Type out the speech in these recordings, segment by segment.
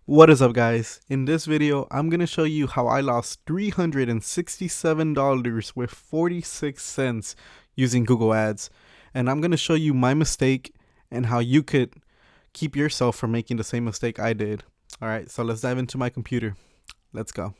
What is up, guys? In this video, I'm going to show you how I lost $367 with 46 cents using Google Ads. And I'm going to show you my mistake and how you could keep yourself from making the same mistake I did. Alright, so let's dive into my computer. Let's go.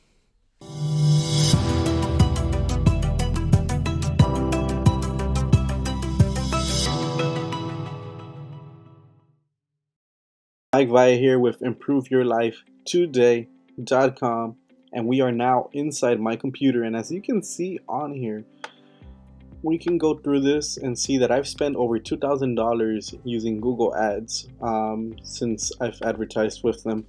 Mike Valle here with ImproveYourLifeToday.com, and we are now inside my computer. And as you can see on here, we can go through this and see that I've spent over $2,000 using Google Ads since I've advertised with them.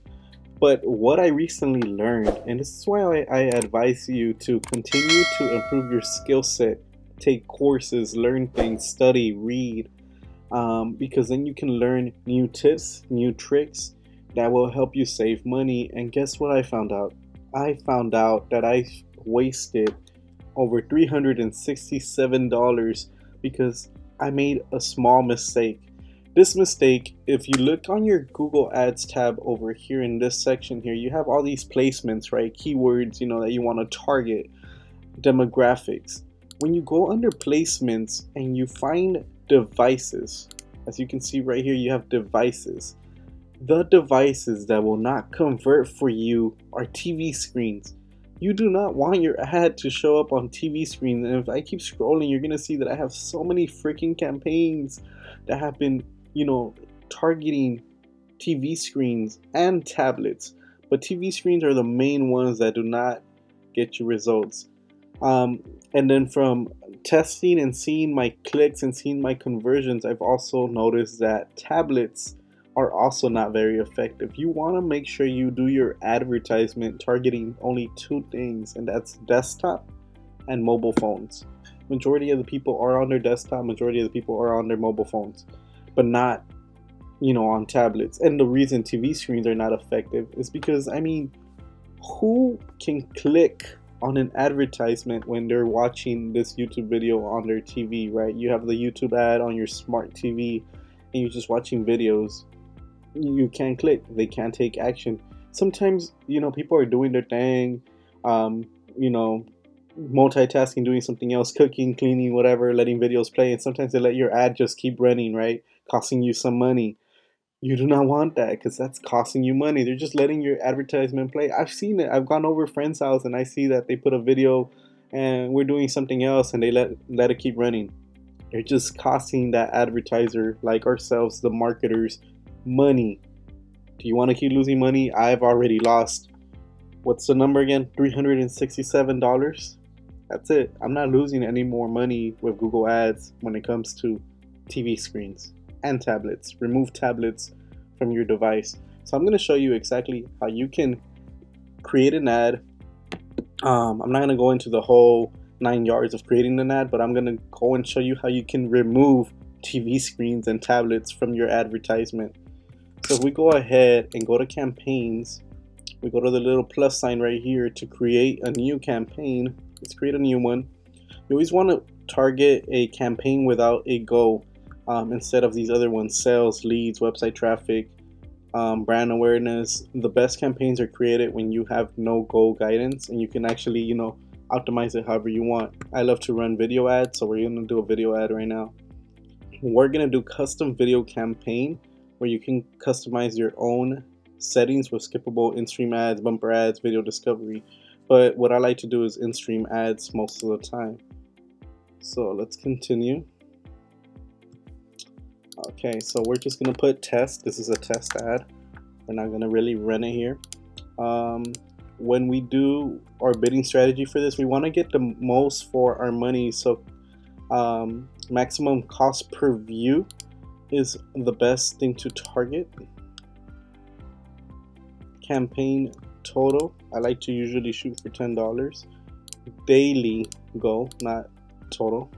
But what I recently learned, and this is why I advise you to continue to improve your skill set, take courses, learn things, study, read, because then you can learn new tips, new tricks that will help you save money. And guess what I found out? I found out that I wasted over $367 because I made a small mistake. This mistake, if you look on your Google Ads tab over here in this section here, you have all these placements, right? Keywords, that you want to target, demographics. When you go under placements and you find devices, as you can see right here, you have devices. The devices that will not convert for you are TV screens. You do not want your ad to show up on TV screens. And if I keep scrolling, you're gonna see that I have so many freaking campaigns that have been, targeting TV screens and tablets. But TV screens are the main ones that do not get you results. And then from testing and seeing my clicks and seeing my conversions, I've also noticed that tablets are also not very effective. You want to make sure you do your advertisement targeting only two things, and that's desktop and mobile phones. Majority of the people are on their desktop, majority of the people are on their mobile phones, but not, on tablets. And the reason TV screens are not effective is because, who can click on an advertisement when they're watching this YouTube video on their TV, right? You have the YouTube ad on your smart TV and you're just watching videos. You can't click, they can't take action. Sometimes, people are doing their thing, multitasking, doing something else, cooking, cleaning, whatever, letting videos play, and sometimes they let your ad just keep running, right? Costing you some money. You do not want that because that's costing you money. They're just letting your advertisement play. I've seen it. I've gone over a friend's house and I see that they put a video and we're doing something else and they let it keep running. They're just costing that advertiser, like ourselves, the marketers, money. Do you want to keep losing money? I've already lost. What's the number again? $367. That's it. I'm not losing any more money with Google Ads when it comes to TV screens and tablets. Remove tablets from your device. So I'm going to show you exactly how you can create an ad. I'm not going to go into the whole 9 yards of creating an ad, but I'm going to go and show you how you can remove TV screens and tablets from your advertisement. So if we go ahead and go to campaigns, we go to the little plus sign right here to create a new campaign. Let's create a new one. You always want to target a campaign without a goal. Instead of these other ones, sales, leads, website traffic, brand awareness. The best campaigns are created when you have no goal guidance and you can actually, optimize it however you want. I love to run video ads, so we're going to do a video ad right now. We're going to do custom video campaign where you can customize your own settings with skippable in-stream ads, bumper ads, video discovery. But what I like to do is in-stream ads most of the time. So let's continue. Okay, so we're just gonna put test. This is a test ad. We're not gonna really run it here. When we do our bidding strategy for this, we want to get the most for our money. So maximum cost per view is the best thing to target. Campaign total, I like to usually shoot for $10. Daily goal, not total.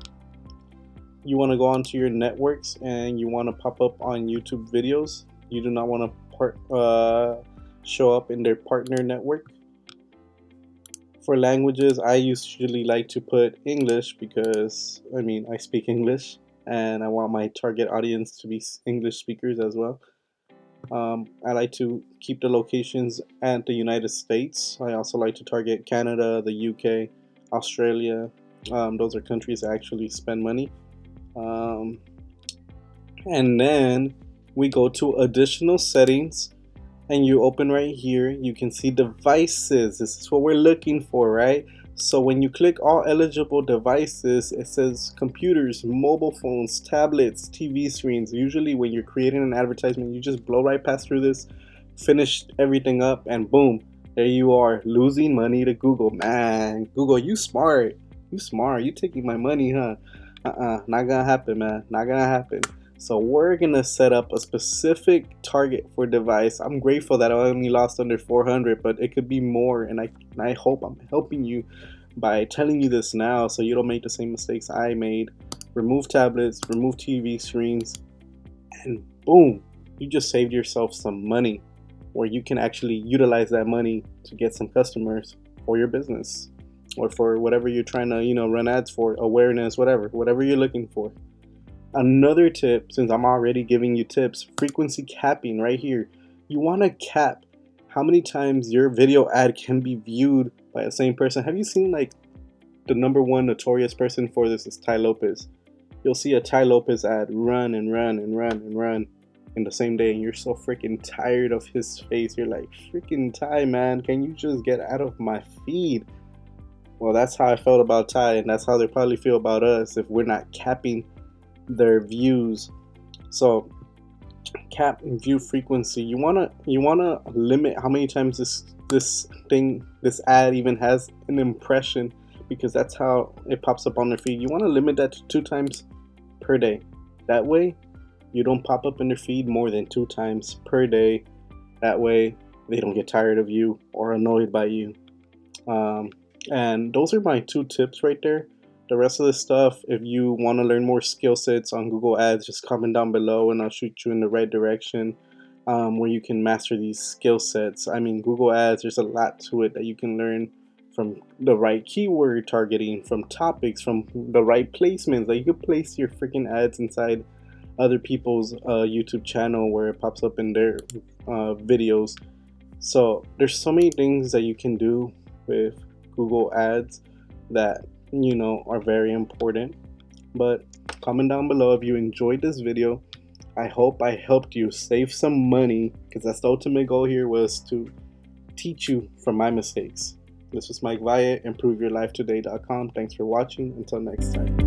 You want to go onto your networks and you want to pop up on YouTube videos. You do not want to show up in their partner network. For languages, I usually like to put English because I speak English and I want my target audience to be English speakers as well. I like to keep the locations at the United States. I also like to target Canada, the UK, Australia. Those are countries that actually spend money. Um, and then we go to additional settings, and you open right here. You can see devices. This is what we're looking for, right? So when you click all eligible devices, it says computers, mobile phones, tablets, TV screens. Usually when you're creating an advertisement, you just blow right past through this, finish everything up, and boom, there you are, losing money to Google. Man, Google, you smart. You smart. You taking my money, huh? Not gonna happen, man. Not gonna happen. So we're gonna set up a specific target for device. I'm grateful that I only lost under 400, but it could be more, and I hope I'm helping you by telling you this now so you don't make the same mistakes I made. Remove tablets, remove TV screens, and boom, you just saved yourself some money, where you can actually utilize that money to get some customers for your business or for whatever you're trying to, run ads for, awareness, whatever you're looking for. Another tip, since I'm already giving you tips, frequency capping right here. You want to cap how many times your video ad can be viewed by the same person. Have you seen, like, the number one notorious person for this is Ty Lopez? You'll see a Ty Lopez ad run and run and run and run in the same day, and you're so freaking tired of his face. You're like, freaking Ty, man, can you just get out of my feed? Well, that's how I felt about Ty, and that's how they probably feel about us if we're not capping their views. So cap and view frequency. You wanna limit how many times this ad even has an impression, because that's how it pops up on their feed. You want to limit that to 2 times per day. That way you don't pop up in their feed more than 2 times per day. That way they don't get tired of you or annoyed by you. And those are my 2 tips right there. The rest of the stuff, if you want to learn more skill sets on Google Ads, just comment down below and I'll shoot you in the right direction, where you can master these skill sets. I mean, Google Ads, there's a lot to it that you can learn, from the right keyword targeting, from topics, from the right placements. Like, you could place your freaking ads inside other people's YouTube channel where it pops up in their videos. So there's so many things that you can do with Google Ads that are very important. But comment down below if you enjoyed this video. I hope I helped you save some money, because that's the ultimate goal here, was to teach you from my mistakes. This was Mike Valle, improveyourlifetoday.com. Thanks for watching. Until next time.